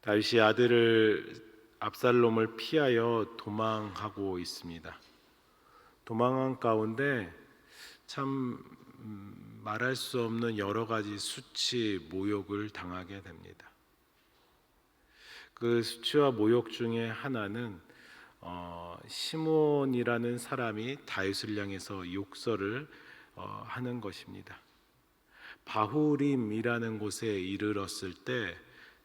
다윗이 아들을 압살롬을 피하여 도망하고 있습니다. 도망한 가운데 참 말할 수 없는 여러 가지 수치, 모욕을 당하게 됩니다. 그 수치와 모욕 중에 하나는 시몬이라는 사람이 다윗을 향해서 욕설을 하는 것입니다. 바후림이라는 곳에 이르렀을 때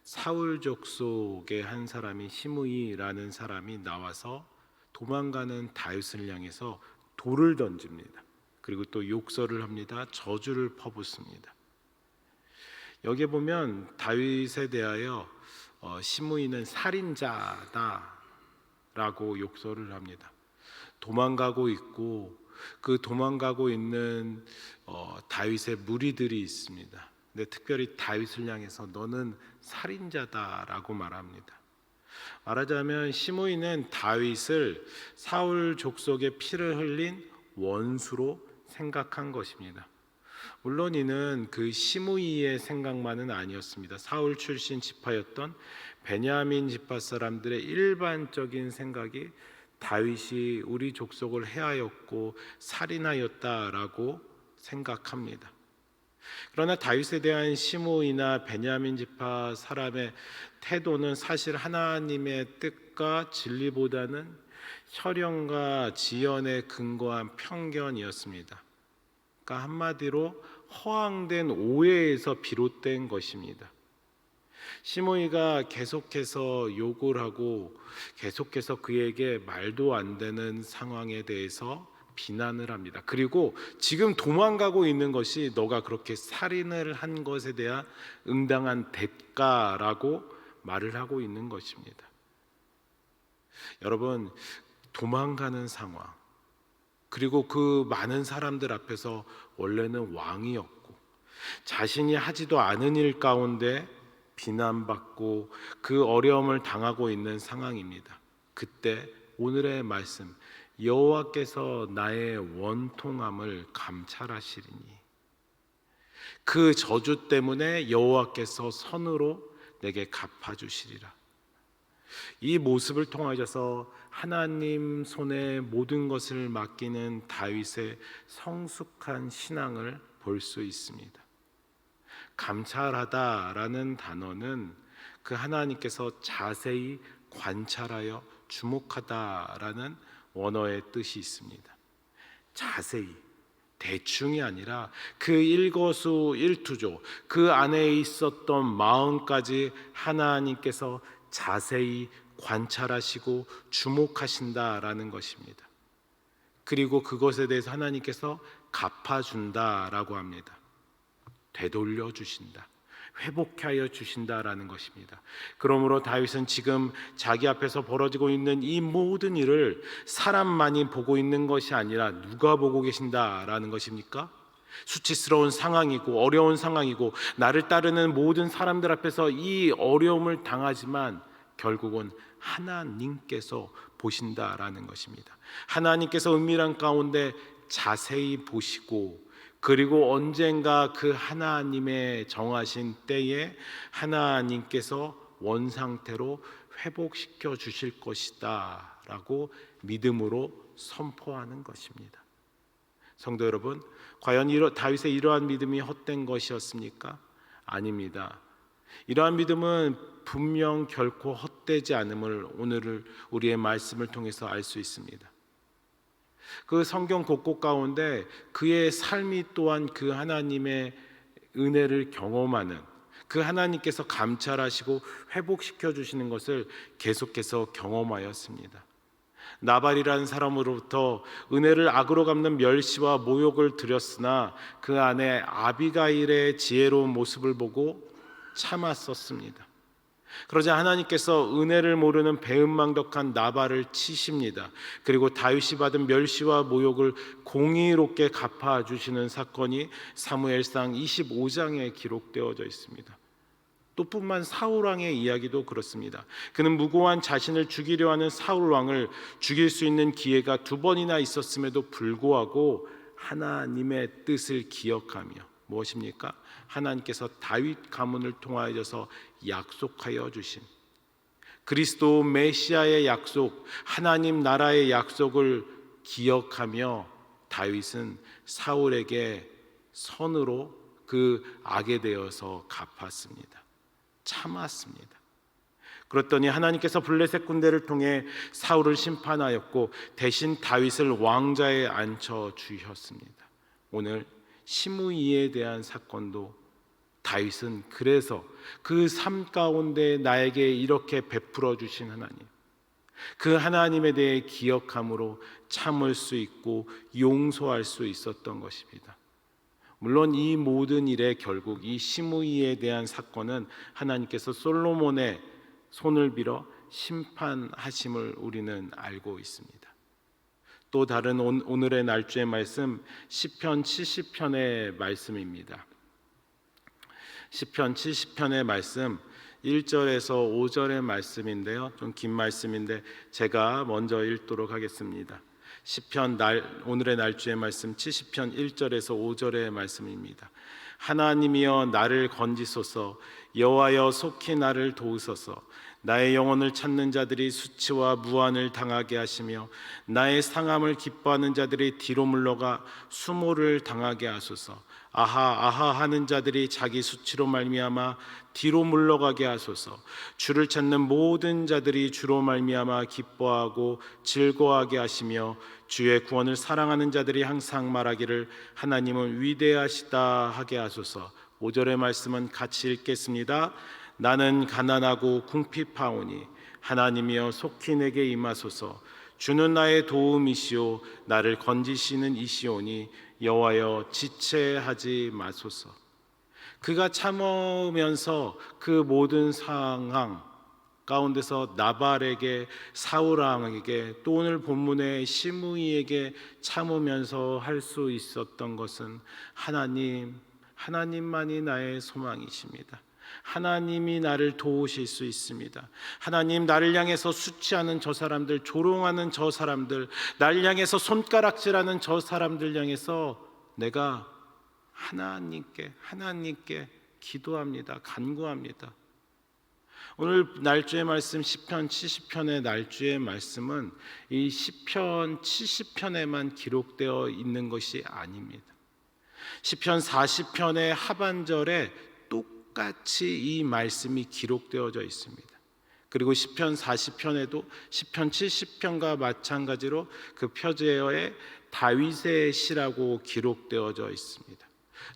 사울 족속의 한 사람이 시므이라는 사람이 나와서 도망가는 다윗을 향해서 돌을 던집니다. 그리고 또 욕설을 합니다. 저주를 퍼붓습니다. 여기에 보면 다윗에 대하여 시므이는 살인자다라고 욕설을 합니다. 도망가고 있고 그 도망가고 있는 다윗의 무리들이 있습니다. 근데 특별히 다윗을 향해서 너는 살인자다라고 말합니다. 말하자면 시므이는 다윗을 사울 족속의 피를 흘린 원수로 생각한 것입니다. 물론 이는 그 시므이의 생각만은 아니었습니다. 사울 출신 지파였던 베냐민 지파 사람들의 일반적인 생각이 다윗이 우리 족속을 해하였고 살인하였다라고 생각합니다. 그러나 다윗에 대한 시므이나 베냐민 지파 사람의 태도는 사실 하나님의 뜻과 진리보다는 혈연과 지연에 근거한 편견이었습니다. 그러니까 한마디로 허황된 오해에서 비롯된 것입니다. 시므이가 계속해서 욕을 하고 계속해서 그에게 말도 안 되는 상황에 대해서 비난을 합니다. 그리고 지금 도망가고 있는 것이 너가 그렇게 살인을 한 것에 대한 응당한 대가라고 말을 하고 있는 것입니다. 여러분, 도망가는 상황, 그리고 그 많은 사람들 앞에서 원래는 왕이었고 자신이 하지도 않은 일 가운데 비난받고 그 어려움을 당하고 있는 상황입니다. 그때 오늘의 말씀, 여호와께서 나의 원통함을 감찰하시리니 그 저주 때문에 여호와께서 선으로 내게 갚아주시리라. 이 모습을 통하여서 하나님 손에 모든 것을 맡기는 다윗의 성숙한 신앙을 볼 수 있습니다. 감찰하다라는 단어는 그 하나님께서 자세히 관찰하여 주목하다라는 원어의 뜻이 있습니다. 자세히, 대충이 아니라 그 일거수일투족, 그 안에 있었던 마음까지 하나님께서 자세히 관찰하시고 주목하신다라는 것입니다. 그리고 그것에 대해서 하나님께서 갚아준다라고 합니다. 되돌려 주신다, 회복하여 주신다라는 것입니다. 그러므로 다윗은 지금 자기 앞에서 벌어지고 있는 이 모든 일을 사람만이 보고 있는 것이 아니라 누가 보고 계신다라는 것입니까? 수치스러운 상황이고 어려운 상황이고 나를 따르는 모든 사람들 앞에서 이 어려움을 당하지만 결국은 하나님께서 보신다라는 것입니다. 하나님께서 은밀한 가운데 자세히 보시고 그리고 언젠가 그 하나님의 정하신 때에 하나님께서 원상태로 회복시켜 주실 것이다 라고 믿음으로 선포하는 것입니다. 성도 여러분, 과연 다윗의 이러한 믿음이 헛된 것이었습니까? 아닙니다. 이러한 믿음은 분명 결코 헛되지 않음을 오늘 우리의 말씀을 통해서 알 수 있습니다. 그 성경 곳곳 가운데 그의 삶이 또한 그 하나님의 은혜를 경험하는, 그 하나님께서 감찰하시고 회복시켜 주시는 것을 계속해서 경험하였습니다. 나발이라는 사람으로부터 은혜를 악으로 갚는 멸시와 모욕을 들였으나 그 안에 아비가일의 지혜로운 모습을 보고 참았었습니다. 그러자 하나님께서 은혜를 모르는 배은망덕한 나발을 치십니다. 그리고 다윗이 받은 멸시와 모욕을 공의롭게 갚아주시는 사건이 사무엘상 25장에 기록되어져 있습니다. 또 뿐만 사울왕의 이야기도 그렇습니다. 그는 무고한 자신을 죽이려 하는 사울왕을 죽일 수 있는 기회가 2번이나 있었음에도 불구하고 하나님의 뜻을 기억하며 무엇입니까? 하나님께서 다윗 가문을 통하여서 약속하여 주신 그리스도 메시아의 약속, 하나님 나라의 약속을 기억하며 다윗은 사울에게 선으로 그 악에 대해서 갚았습니다. 참았습니다. 그랬더니 하나님께서 블레셋 군대를 통해 사울을 심판하였고 대신 다윗을 왕좌에 앉혀 주셨습니다. 오늘 시므이에 대한 사건도 다윗은 그래서 그 삶 가운데 나에게 이렇게 베풀어 주신 하나님, 그 하나님에 대해 기억함으로 참을 수 있고 용서할 수 있었던 것입니다. 물론 이 모든 일의 결국 이 시므이에 대한 사건은 하나님께서 솔로몬의 손을 빌어 심판하심을 우리는 알고 있습니다. 또 다른 오늘의 날주의 말씀 시편 70편의 말씀입니다. 시편 70편의 말씀 1절에서 5절의 말씀인데요, 좀 긴 말씀인데 제가 먼저 읽도록 하겠습니다. 시편 오늘의 날주의 말씀 70편 1절에서 5절의 말씀입니다. 하나님이여 나를 건지소서, 여호와여 속히 나를 도우소서. 나의 영혼을 찾는 자들이 수치와 무한을 당하게 하시며 나의 상함을 기뻐하는 자들이 뒤로 물러가 수모를 당하게 하소서. 아하 아하 하는 자들이 자기 수치로 말미암아 뒤로 물러가게 하소서. 주를 찾는 모든 자들이 주로 말미암아 기뻐하고 즐거워하게 하시며 주의 구원을 사랑하는 자들이 항상 말하기를 하나님은 위대하시다 하게 하소서. 5절의 말씀은 같이 읽겠습니다. 나는 가난하고 궁핍하오니 하나님이여 속히 내게 임하소서. 주는 나의 도움이시오 나를 건지시는 이시오니 여호와여 지체하지 마소서. 그가 참으면서 그 모든 상황 가운데서 나발에게, 사울 왕에게, 또 오늘 본문의 시므이에게 참으면서 할 수 있었던 것은 하나님만이 나의 소망이십니다. 하나님이 나를 도우실 수 있습니다. 하나님, 나를 향해서 수치하는 저 사람들, 조롱하는 저 사람들, 나를 향해서 손가락질하는 저 사람들 향해서 내가 하나님께 기도합니다. 간구합니다. 오늘 날주의 말씀 시편 70편의 날주의 말씀은 이 시편 70편에만 기록되어 있는 것이 아닙니다. 시편 40편의 하반절에 똑같이 이 말씀이 기록되어져 있습니다. 그리고 시편 40편에도 시편 70편과 마찬가지로 그 표제어에 다윗의 시라고 기록되어져 있습니다.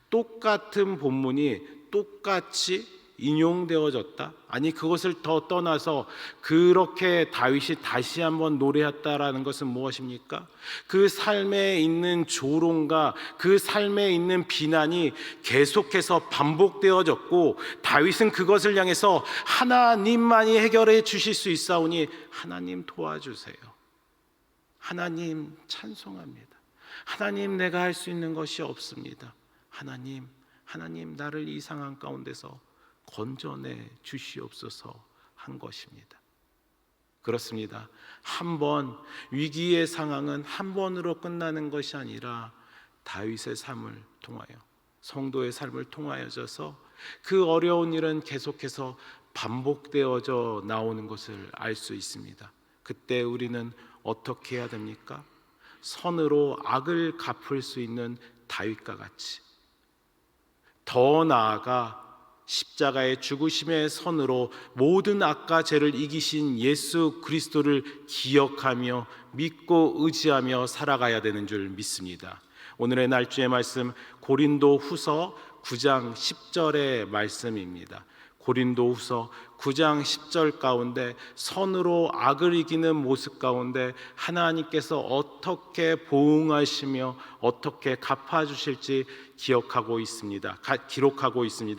똑같은 본문이 똑같이 인용되어졌다? 아니, 그것을 더 떠나서 그렇게 다윗이 다시 한번 노래했다라는 것은 무엇입니까? 그 삶에 있는 조롱과 그 삶에 있는 비난이 계속해서 반복되어졌고 다윗은 그것을 향해서 하나님만이 해결해 주실 수 있사오니 하나님 도와주세요. 하나님 찬송합니다. 하나님, 내가 할 수 있는 것이 없습니다. 하나님 나를 이 상황 가운데서 건져내 주시옵소서 한 것입니다. 그렇습니다. 한 번, 위기의 상황은 한 번으로 끝나는 것이 아니라 다윗의 삶을 통하여, 성도의 삶을 통하여져서 그 어려운 일은 계속해서 반복되어져 나오는 것을 알 수 있습니다. 그때 우리는 어떻게 해야 됩니까? 선으로 악을 갚을 수 있는 다윗과 같이, 더 나아가 십자가의 죽으심의 선으로 모든 악과 죄를 이기신 예수 그리스도를 기억하며 믿고 의지하며 살아가야 되는 줄 믿습니다. 오늘의 날주의 말씀 고린도 후서 9장 10절의 말씀입니다. 고린도 후서 9장 10절 가운데 선으로 악을 이기는 모습 가운데 하나님께서 어떻게 보응하시며 어떻게 갚아주실지 기록하고 있습니다.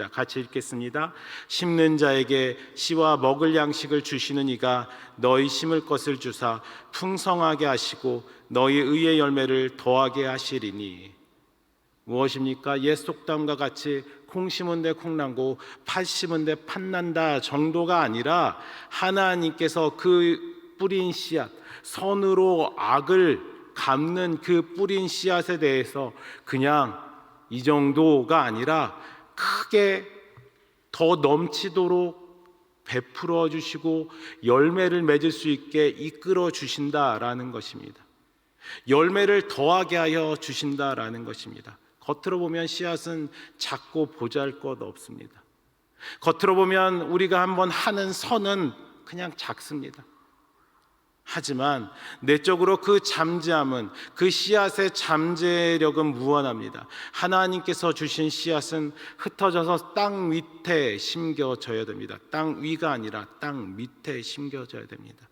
같이 읽겠습니다. 심는 자에게 씨와 먹을 양식을 주시는 이가 너희 심을 것을 주사 풍성하게 하시고 너희 의의 열매를 더하게 하시리니. 무엇입니까? 옛 속담과 같이 콩 심은 데 콩 나고 팥 심은 데 팥 난다 정도가 아니라 하나님께서 그 뿌린 씨앗, 선으로 악을 갚는 그 뿌린 씨앗에 대해서 그냥 이 정도가 아니라 크게 더 넘치도록 베풀어 주시고 열매를 맺을 수 있게 이끌어 주신다라는 것입니다. 열매를 더하게 하여 주신다라는 것입니다. 겉으로 보면 씨앗은 작고 보잘것 없습니다. 겉으로 보면 우리가 한번 하는 선은 그냥 작습니다. 하지만 내적으로 그 잠재함은, 그 씨앗의 잠재력은 무한합니다. 하나님께서 주신 씨앗은 흩어져서 땅 밑에 심겨져야 됩니다. 땅 위가 아니라 땅 밑에 심겨져야 됩니다.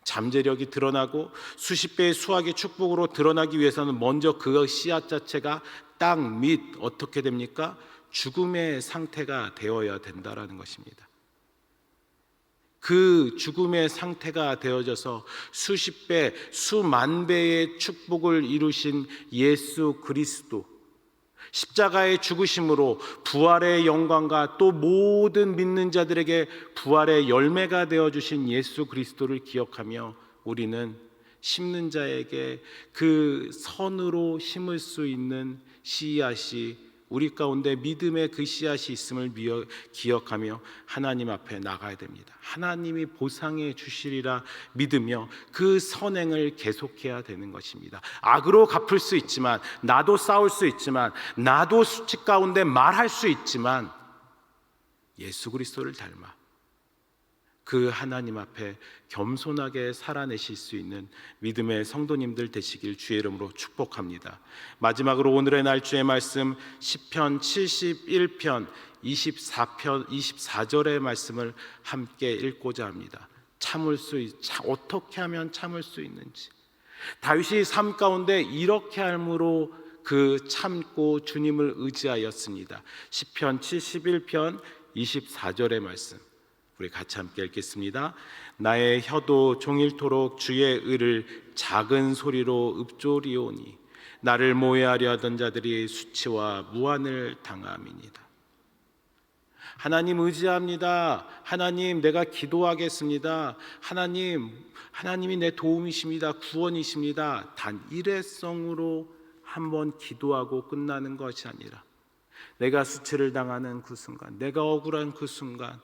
잠재력이 드러나고 수십 배의 수확의 축복으로 드러나기 위해서는 먼저 그 씨앗 자체가 땅 밑 어떻게 됩니까? 죽음의 상태가 되어야 된다라는 것입니다. 그 죽음의 상태가 되어져서 수십 배, 수만 배의 축복을 이루신 예수 그리스도, 십자가의 죽으심으로 부활의 영광과 또 모든 믿는 자들에게 부활의 열매가 되어주신 예수 그리스도를 기억하며 우리는 심는 자에게 그 선으로 심을 수 있는 씨앗이, 우리 가운데 믿음의 그 씨앗이 있음을 기억하며 하나님 앞에 나가야 됩니다. 하나님이 보상해 주시리라 믿으며 그 선행을 계속해야 되는 것입니다. 악으로 갚을 수 있지만, 나도 싸울 수 있지만, 나도 수치 가운데 말할 수 있지만, 예수 그리스도를 닮아 그 하나님 앞에 겸손하게 살아내실 수 있는 믿음의 성도님들 되시길 주의 이름으로 축복합니다. 마지막으로 오늘의 날주의 말씀 시편 71편 24절의 말씀을 함께 읽고자 합니다. 어떻게 하면 참을 수 있는지, 다윗이 삶 가운데 이렇게 함으로 그 참고 주님을 의지하였습니다. 시편 71편 24절의 말씀 우리 같이 함께 읽겠습니다. 나의 혀도 종일토록 주의 의를 작은 소리로 읊조리오니 나를 모해하려 하던 자들이 수치와 무한을 당함이니이다. 하나님 의지합니다. 하나님, 내가 기도하겠습니다. 하나님이 내 도움이십니다. 구원이십니다. 단 일회성으로 한번 기도하고 끝나는 것이 아니라, 내가 수치를 당하는 그 순간, 내가 억울한 그 순간,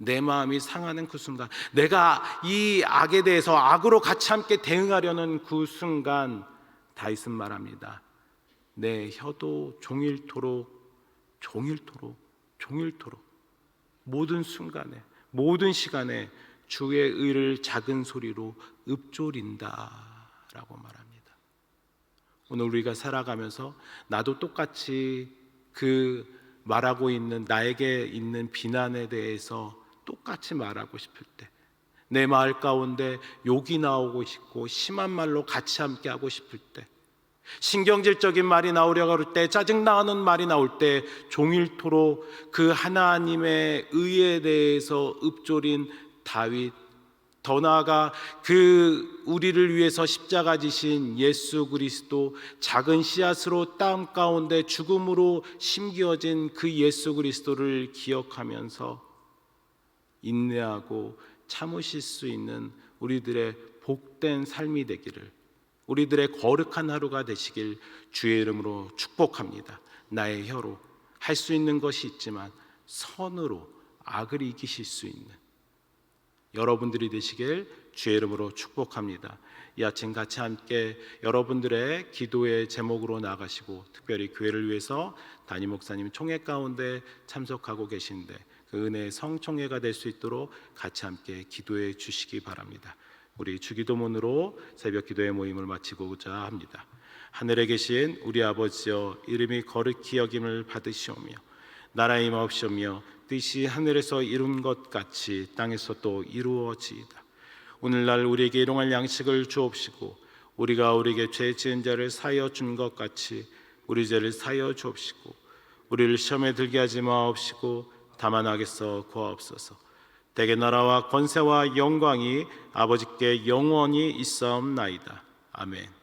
내 마음이 상하는 그 순간, 내가 이 악에 대해서 악으로 같이 함께 대응하려는 그 순간, 다윗은 말합니다. 내 혀도 종일토록 모든 순간에, 모든 시간에 주의 의를 작은 소리로 읊조린다라고 말합니다. 오늘 우리가 살아가면서 나도 똑같이 그 말하고 있는, 나에게 있는 비난에 대해서 똑같이 말하고 싶을 때, 내 말 가운데 욕이 나오고 싶고 심한 말로 같이 함께 하고 싶을 때, 신경질적인 말이 나오려고 할 때, 짜증나는 말이 나올 때, 종일토록 그 하나님의 의에 대해서 읊조린 다윗, 더 나아가 그 우리를 위해서 십자가 지신 예수 그리스도, 작은 씨앗으로 땅 가운데 죽음으로 심겨진 그 예수 그리스도를 기억하면서 인내하고 참으실 수 있는 우리들의 복된 삶이 되기를, 우리들의 거룩한 하루가 되시길 주의 이름으로 축복합니다. 나의 혀로 할 수 있는 것이 있지만 선으로 악을 이기실 수 있는 여러분들이 되시길 주의 이름으로 축복합니다. 이 아침 같이 함께 여러분들의 기도의 제목으로 나가시고, 특별히 교회를 위해서 담임 목사님 총회 가운데 참석하고 계신데 그 은혜의 성총회가 될 수 있도록 같이 함께 기도해 주시기 바랍니다. 우리 주기도문으로 새벽 기도의 모임을 마치고자 합니다. 하늘에 계신 우리 아버지여, 이름이 거룩히 여김을 받으시오며 나라의 임하옵시며 뜻이 하늘에서 이룬 것 같이 땅에서 또 이루어지이다. 오늘날 우리에게 일용할 양식을 주옵시고, 우리가 우리에게 죄 지은 자를 사하여 준 것 같이 우리 죄를 사하여 주옵시고, 우리를 시험에 들게 하지 마옵시고 다만 악에서 구하옵소서. 대개 나라와 권세와 영광이 아버지께 영원히 있사옵나이다. 아멘.